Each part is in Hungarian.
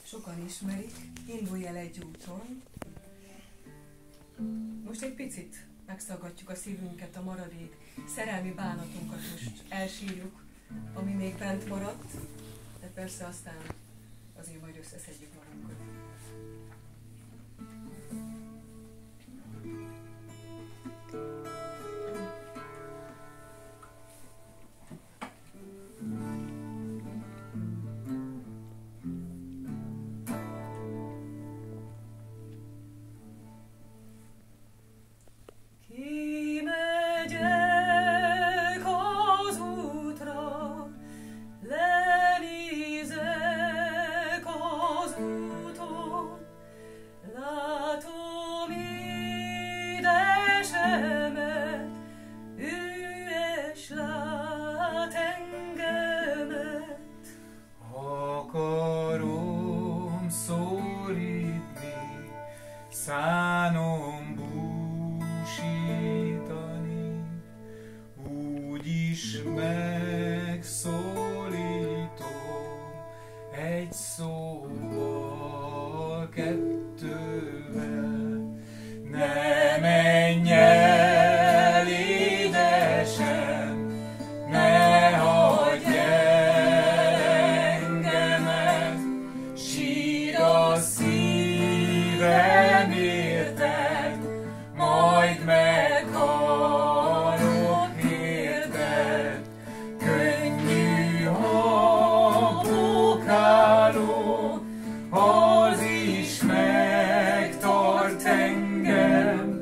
sokan ismerik, indulj el egy úton. Most egy picit megszaggatjuk a szívünket, a maradék szerelmi bánatunkat most elsírjuk, ami még bent maradt, de persze aztán azért majd összeszedjük magunkat. Szánom búsítani, úgyis megszólítom egy szóval, kettővel. Ne menj el, édesem, ne hagyj el engemet, sír a szívem érted, majd meghalok érted. Könnyű, ha bókáló, az is megtart engem,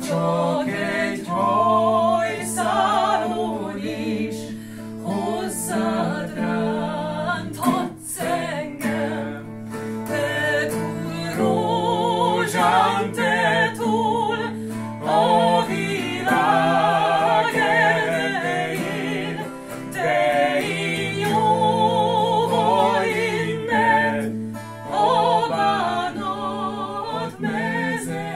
csak egy hajszálon is hozzád ránthatsz engem. Te túl rózsám, te túl a világ elején, te így jóval innen a bánat mezején.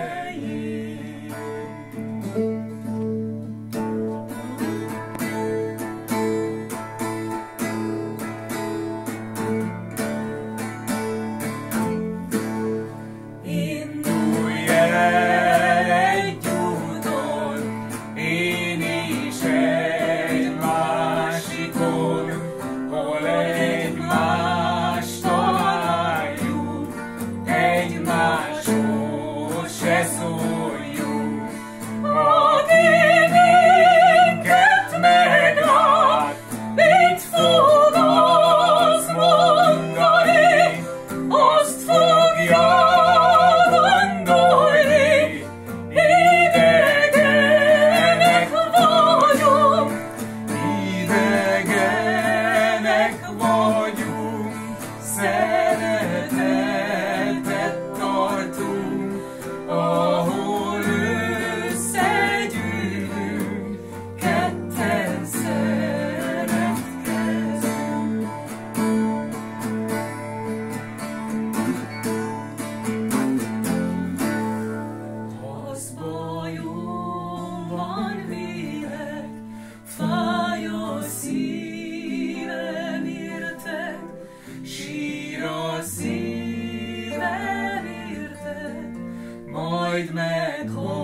Indulj el egy úton, én is egy másikon, hol egymást találjuk, egymáshoz se szóljunk. Aki minket meglát, mit fog az mondani? Azt fogja gondolni, idegenek vagyunk, szeretetet tartunk, ahol összegyűlünk, ketten szeretkezünk. Az bajom van vélek, fáj a szívem érted, sír a szívem érted, majd meghal.